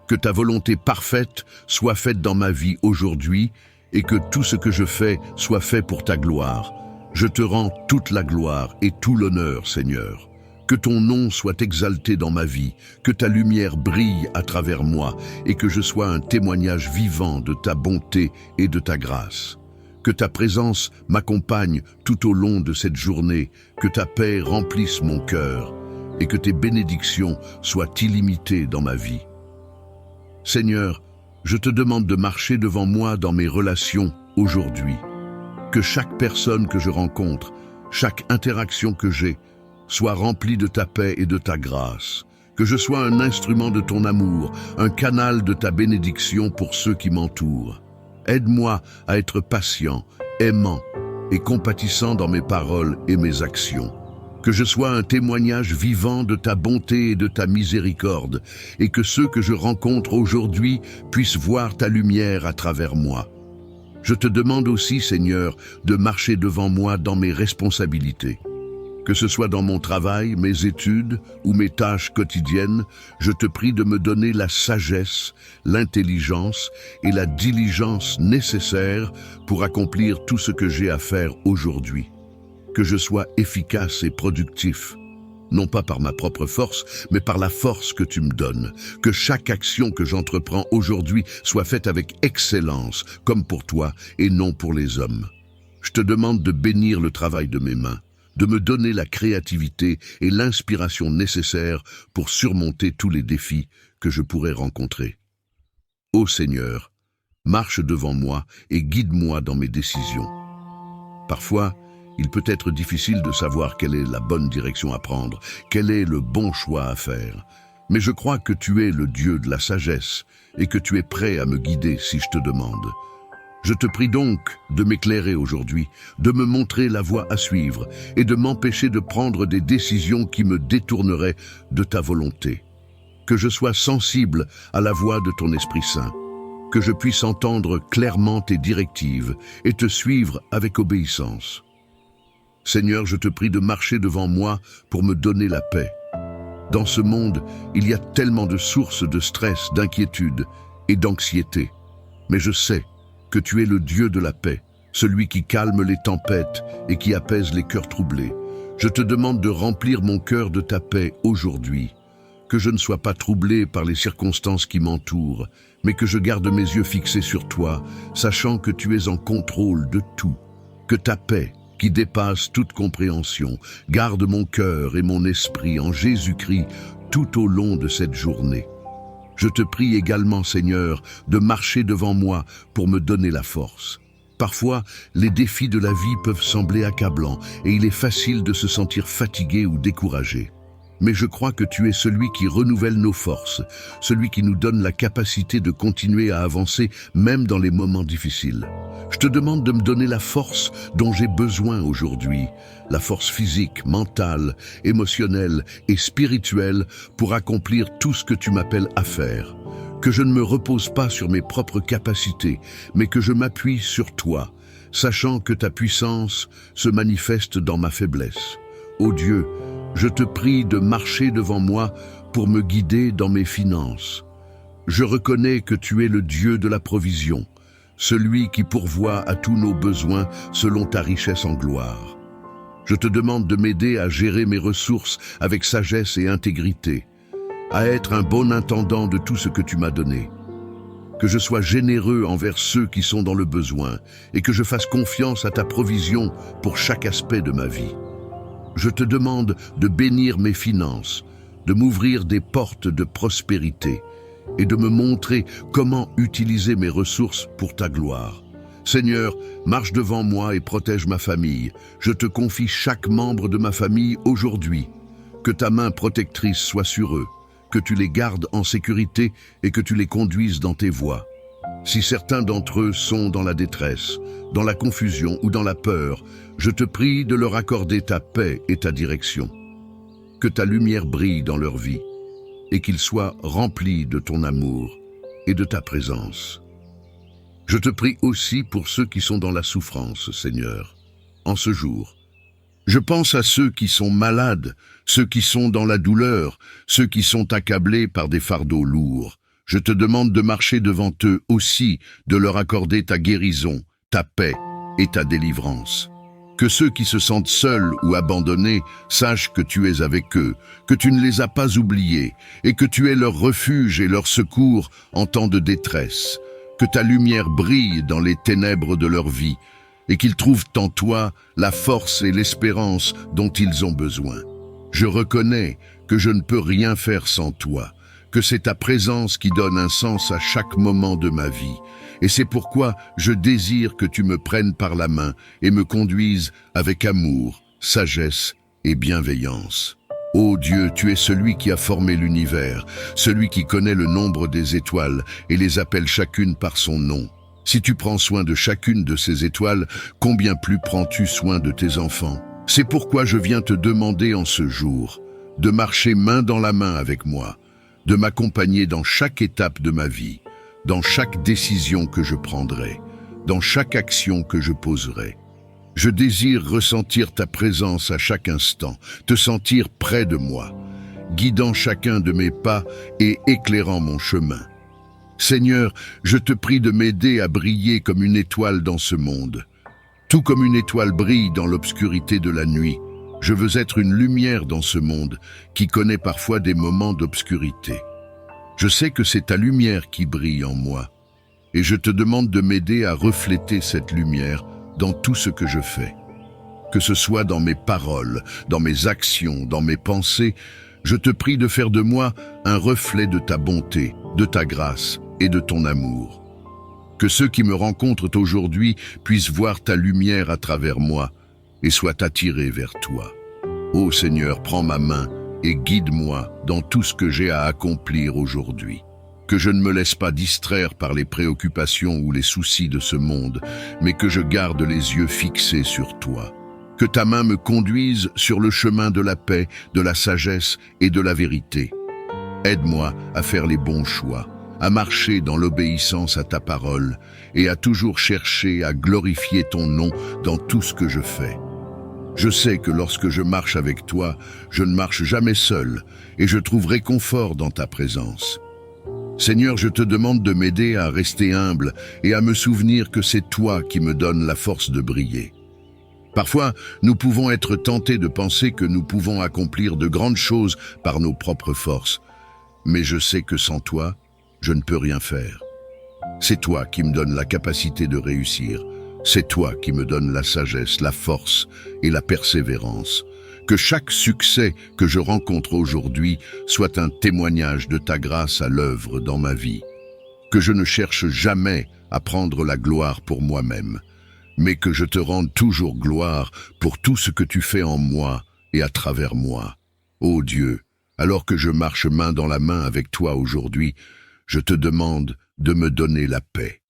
Que ta volonté parfaite soit faite dans ma vie aujourd'hui et que tout ce que je fais soit fait pour ta gloire. Je te rends toute la gloire et tout l'honneur, Seigneur. Que ton nom soit exalté dans ma vie, que ta lumière brille à travers moi et que je sois un témoignage vivant de ta bonté et de ta grâce. Que ta présence m'accompagne tout au long de cette journée, que ta paix remplisse mon cœur et que tes bénédictions soient illimitées dans ma vie. Seigneur, je te demande de marcher devant moi dans mes relations aujourd'hui. Que chaque personne que je rencontre, chaque interaction que j'ai, soit remplie de ta paix et de ta grâce. Que je sois un instrument de ton amour, un canal de ta bénédiction pour ceux qui m'entourent. Aide-moi à être patient, aimant et compatissant dans mes paroles et mes actions. Que je sois un témoignage vivant de ta bonté et de ta miséricorde, et que ceux que je rencontre aujourd'hui puissent voir ta lumière à travers moi. Je te demande aussi, Seigneur, de marcher devant moi dans mes responsabilités. Que ce soit dans mon travail, mes études ou mes tâches quotidiennes, je te prie de me donner la sagesse, l'intelligence et la diligence nécessaires pour accomplir tout ce que j'ai à faire aujourd'hui. Que je sois efficace et productif, non pas par ma propre force, mais par la force que tu me donnes. Que chaque action que j'entreprends aujourd'hui soit faite avec excellence, comme pour toi et non pour les hommes. Je te demande de bénir le travail de mes mains, de me donner la créativité et l'inspiration nécessaires pour surmonter tous les défis que je pourrais rencontrer. Ô Seigneur, marche devant moi et guide-moi dans mes décisions. Parfois, il peut être difficile de savoir quelle est la bonne direction à prendre, quel est le bon choix à faire. Mais je crois que tu es le Dieu de la sagesse et que tu es prêt à me guider si je te demande. Je te prie donc de m'éclairer aujourd'hui, de me montrer la voie à suivre et de m'empêcher de prendre des décisions qui me détourneraient de ta volonté. Que je sois sensible à la voix de ton Esprit Saint, que je puisse entendre clairement tes directives et te suivre avec obéissance. Seigneur, je te prie de marcher devant moi pour me donner la paix. Dans ce monde, il y a tellement de sources de stress, d'inquiétude et d'anxiété. Mais je sais que tu es le Dieu de la paix, celui qui calme les tempêtes et qui apaise les cœurs troublés. Je te demande de remplir mon cœur de ta paix aujourd'hui. Que je ne sois pas troublé par les circonstances qui m'entourent, mais que je garde mes yeux fixés sur toi, sachant que tu es en contrôle de tout. Que ta paix, qui dépasse toute compréhension, garde mon cœur et mon esprit en Jésus-Christ tout au long de cette journée. Je te prie également, Seigneur, de marcher devant moi pour me donner la force. Parfois, les défis de la vie peuvent sembler accablants et il est facile de se sentir fatigué ou découragé. Mais je crois que tu es celui qui renouvelle nos forces, celui qui nous donne la capacité de continuer à avancer même dans les moments difficiles. Je te demande de me donner la force dont j'ai besoin aujourd'hui, la force physique, mentale, émotionnelle et spirituelle pour accomplir tout ce que tu m'appelles à faire. Que je ne me repose pas sur mes propres capacités, mais que je m'appuie sur toi, sachant que ta puissance se manifeste dans ma faiblesse. Ô Dieu, je te prie de marcher devant moi pour me guider dans mes finances. Je reconnais que tu es le Dieu de la provision, celui qui pourvoit à tous nos besoins selon ta richesse en gloire. Je te demande de m'aider à gérer mes ressources avec sagesse et intégrité. à être un bon intendant de tout ce que tu m'as donné. Que je sois généreux envers ceux qui sont dans le besoin et que je fasse confiance à ta provision pour chaque aspect de ma vie. Je te demande de bénir mes finances, de m'ouvrir des portes de prospérité et de me montrer comment utiliser mes ressources pour ta gloire. Seigneur, marche devant moi et protège ma famille. Je te confie chaque membre de ma famille aujourd'hui. Que ta main protectrice soit sur eux, que tu les gardes en sécurité et que tu les conduises dans tes voies. Si certains d'entre eux sont dans la détresse, dans la confusion ou dans la peur, je te prie de leur accorder ta paix et ta direction. Que ta lumière brille dans leur vie et qu'ils soient remplis de ton amour et de ta présence. Je te prie aussi pour ceux qui sont dans la souffrance, Seigneur, en ce jour. Je pense à ceux qui sont malades, ceux qui sont dans la douleur, ceux qui sont accablés par des fardeaux lourds. Je te demande de marcher devant eux aussi, de leur accorder ta guérison, ta paix et ta délivrance. Que ceux qui se sentent seuls ou abandonnés sachent que tu es avec eux, que tu ne les as pas oubliés et que tu es leur refuge et leur secours en temps de détresse. Que ta lumière brille dans les ténèbres de leur vie et qu'ils trouvent en toi la force et l'espérance dont ils ont besoin. Je reconnais que je ne peux rien faire sans toi, que c'est ta présence qui donne un sens à chaque moment de ma vie. Et c'est pourquoi je désire que tu me prennes par la main et me conduises avec amour, sagesse et bienveillance. Ô Dieu, tu es celui qui a formé l'univers, celui qui connaît le nombre des étoiles et les appelle chacune par son nom. Si tu prends soin de chacune de ces étoiles, combien plus prends-tu soin de tes enfants? C'est pourquoi je viens te demander en ce jour de marcher main dans la main avec moi, de m'accompagner dans chaque étape de ma vie, dans chaque décision que je prendrai, dans chaque action que je poserai. Je désire ressentir ta présence à chaque instant, te sentir près de moi, guidant chacun de mes pas et éclairant mon chemin. Seigneur, je te prie de m'aider à briller comme une étoile dans ce monde. Tout comme une étoile brille dans l'obscurité de la nuit, je veux être une lumière dans ce monde qui connaît parfois des moments d'obscurité. Je sais que c'est ta lumière qui brille en moi, et je te demande de m'aider à refléter cette lumière dans tout ce que je fais. Que ce soit dans mes paroles, dans mes actions, dans mes pensées, je te prie de faire de moi un reflet de ta bonté, de ta grâce et de ton amour. Que ceux qui me rencontrent aujourd'hui puissent voir ta lumière à travers moi et soient attirés vers toi. Ô Seigneur, prends ma main et guide-moi dans tout ce que j'ai à accomplir aujourd'hui. Que je ne me laisse pas distraire par les préoccupations ou les soucis de ce monde, mais que je garde les yeux fixés sur toi. Que ta main me conduise sur le chemin de la paix, de la sagesse et de la vérité. Aide-moi à faire les bons choix, à marcher dans l'obéissance à ta parole et à toujours chercher à glorifier ton nom dans tout ce que je fais. Je sais que lorsque je marche avec toi, je ne marche jamais seul et je trouve réconfort dans ta présence. Seigneur, je te demande de m'aider à rester humble et à me souvenir que c'est toi qui me donnes la force de briller. Parfois, nous pouvons être tentés de penser que nous pouvons accomplir de grandes choses par nos propres forces, mais je sais que sans toi, je ne peux rien faire. C'est toi qui me donnes la capacité de réussir. C'est toi qui me donnes la sagesse, la force et la persévérance. Que chaque succès que je rencontre aujourd'hui soit un témoignage de ta grâce à l'œuvre dans ma vie. Que je ne cherche jamais à prendre la gloire pour moi-même, mais que je te rende toujours gloire pour tout ce que tu fais en moi et à travers moi. Ô Dieu, alors que je marche main dans la main avec toi aujourd'hui, je te demande de me donner la paix.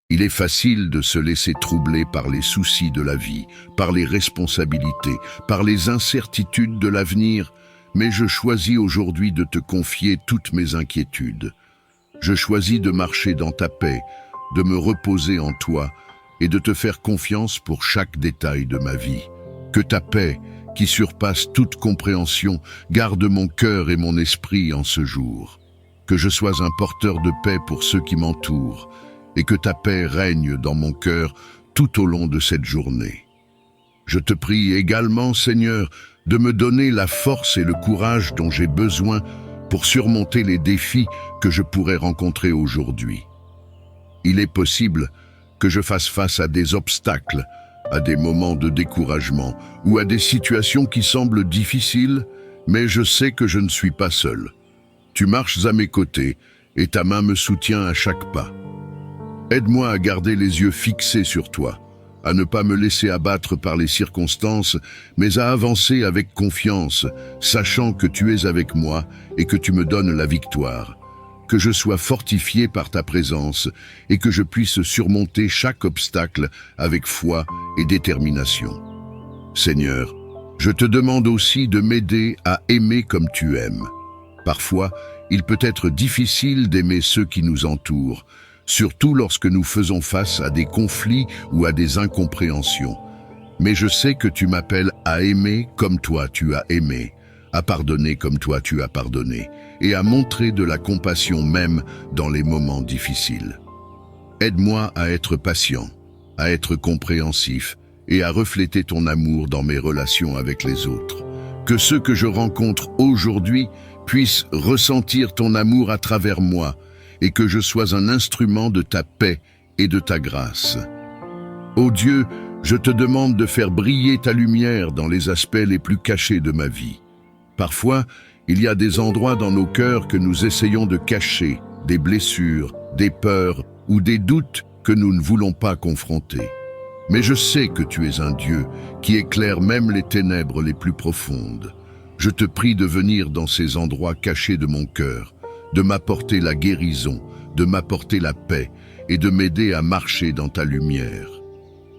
Il est facile de se laisser troubler par les soucis de la vie, par les responsabilités, par les incertitudes de l'avenir, mais je choisis aujourd'hui de te confier toutes mes inquiétudes. Je choisis de marcher dans ta paix, de me reposer en toi et de te faire confiance pour chaque détail de ma vie. Que ta paix, qui surpasse toute compréhension, garde mon cœur et mon esprit en ce jour. Que je sois un porteur de paix pour ceux qui m'entourent, et que ta paix règne dans mon cœur tout au long de cette journée. Je te prie également, Seigneur, de me donner la force et le courage dont j'ai besoin pour surmonter les défis que je pourrais rencontrer aujourd'hui. Il est possible que je fasse face à des obstacles, à des moments de découragement ou à des situations qui semblent difficiles, mais je sais que je ne suis pas seul. Tu marches à mes côtés et ta main me soutient à chaque pas. Aide-moi à garder les yeux fixés sur toi, à ne pas me laisser abattre par les circonstances, mais à avancer avec confiance, sachant que tu es avec moi et que tu me donnes la victoire. Que je sois fortifié par ta présence et que je puisse surmonter chaque obstacle avec foi et détermination. Seigneur, je te demande aussi de m'aider à aimer comme tu aimes. Parfois, il peut être difficile d'aimer ceux qui nous entourent, surtout lorsque nous faisons face à des conflits ou à des incompréhensions. Mais je sais que tu m'appelles à aimer comme toi tu as aimé, à pardonner comme toi tu as pardonné, et à montrer de la compassion même dans les moments difficiles. Aide-moi à être patient, à être compréhensif et à refléter ton amour dans mes relations avec les autres. Que ceux que je rencontre aujourd'hui puissent ressentir ton amour à travers moi et que je sois un instrument de ta paix et de ta grâce. Ô Dieu, je te demande de faire briller ta lumière dans les aspects les plus cachés de ma vie. Parfois, il y a des endroits dans nos cœurs que nous essayons de cacher, des blessures, des peurs ou des doutes que nous ne voulons pas confronter. Mais je sais que tu es un Dieu qui éclaire même les ténèbres les plus profondes. Je te prie de venir dans ces endroits cachés de mon cœur, de m'apporter la guérison, de m'apporter la paix et de m'aider à marcher dans ta lumière.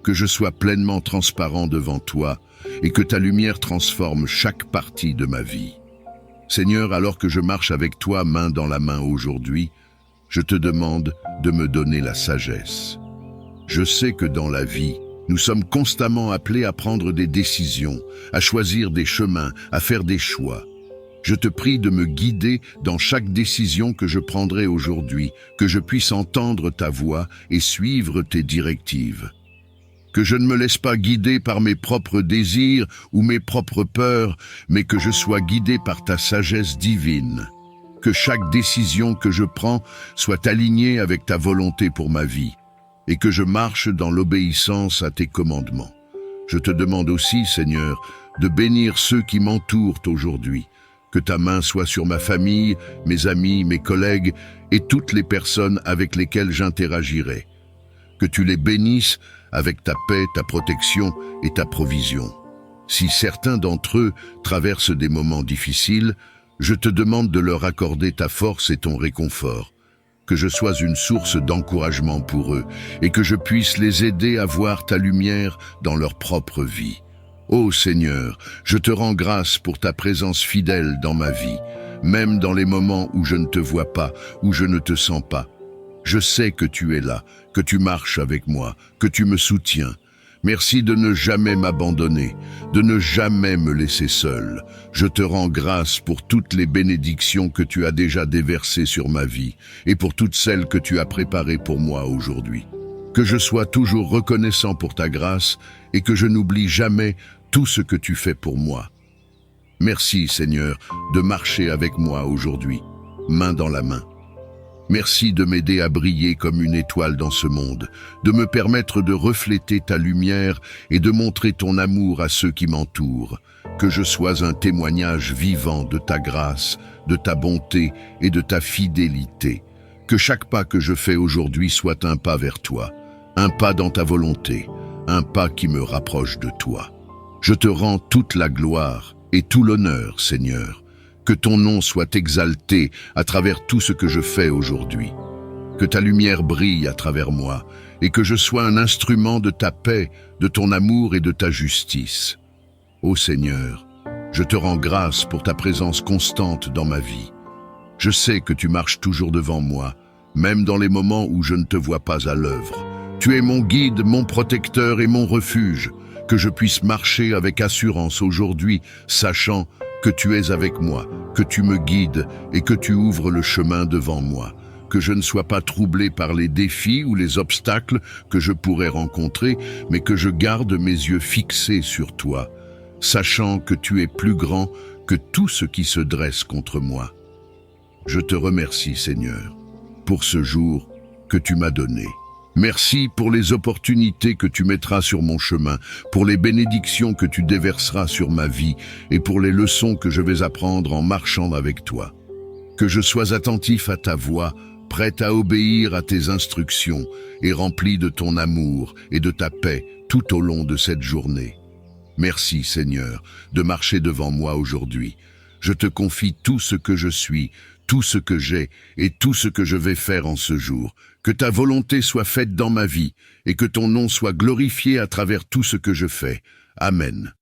Que je sois pleinement transparent devant toi et que ta lumière transforme chaque partie de ma vie. Seigneur, alors que je marche avec toi main dans la main aujourd'hui, je te demande de me donner la sagesse. Je sais que dans la vie, nous sommes constamment appelés à prendre des décisions, à choisir des chemins, à faire des choix. Je te prie de me guider dans chaque décision que je prendrai aujourd'hui, que je puisse entendre ta voix et suivre tes directives. Que je ne me laisse pas guider par mes propres désirs ou mes propres peurs, mais que je sois guidé par ta sagesse divine. Que chaque décision que je prends soit alignée avec ta volonté pour ma vie, et que je marche dans l'obéissance à tes commandements. Je te demande aussi, Seigneur, de bénir ceux qui m'entourent aujourd'hui. Que ta main soit sur ma famille, mes amis, mes collègues et toutes les personnes avec lesquelles j'interagirai. Que tu les bénisses avec ta paix, ta protection et ta provision. Si certains d'entre eux traversent des moments difficiles, je te demande de leur accorder ta force et ton réconfort. Que je sois une source d'encouragement pour eux et que je puisse les aider à voir ta lumière dans leur propre vie. Ô Seigneur, je te rends grâce pour ta présence fidèle dans ma vie, même dans les moments où je ne te vois pas, où je ne te sens pas. Je sais que tu es là, que tu marches avec moi, que tu me soutiens. Merci de ne jamais m'abandonner, de ne jamais me laisser seul. Je te rends grâce pour toutes les bénédictions que tu as déjà déversées sur ma vie et pour toutes celles que tu as préparées pour moi aujourd'hui. Que je sois toujours reconnaissant pour ta grâce et que je n'oublie jamais tout ce que tu fais pour moi. Merci, Seigneur, de marcher avec moi aujourd'hui, main dans la main. Merci de m'aider à briller comme une étoile dans ce monde, de me permettre de refléter ta lumière et de montrer ton amour à ceux qui m'entourent. Que je sois un témoignage vivant de ta grâce, de ta bonté et de ta fidélité. Que chaque pas que je fais aujourd'hui soit un pas vers toi, un pas dans ta volonté, un pas qui me rapproche de toi. Je te rends toute la gloire et tout l'honneur, Seigneur. Que ton nom soit exalté à travers tout ce que je fais aujourd'hui. Que ta lumière brille à travers moi et que je sois un instrument de ta paix, de ton amour et de ta justice. Ô Seigneur, je te rends grâce pour ta présence constante dans ma vie. Je sais que tu marches toujours devant moi, même dans les moments où je ne te vois pas à l'œuvre. Tu es mon guide, mon protecteur et mon refuge. Que je puisse marcher avec assurance aujourd'hui, sachant que tu es avec moi, que tu me guides et que tu ouvres le chemin devant moi. Que je ne sois pas troublé par les défis ou les obstacles que je pourrais rencontrer, mais que je garde mes yeux fixés sur toi, sachant que tu es plus grand que tout ce qui se dresse contre moi. Je te remercie, Seigneur, pour ce jour que tu m'as donné. Merci pour les opportunités que tu mettras sur mon chemin, pour les bénédictions que tu déverseras sur ma vie et pour les leçons que je vais apprendre en marchant avec toi. Que je sois attentif à ta voix, prêt à obéir à tes instructions et rempli de ton amour et de ta paix tout au long de cette journée. Merci, Seigneur, de marcher devant moi aujourd'hui. Je te confie tout ce que je suis, tout ce que j'ai et tout ce que je vais faire en ce jour. Que ta volonté soit faite dans ma vie et que ton nom soit glorifié à travers tout ce que je fais. Amen.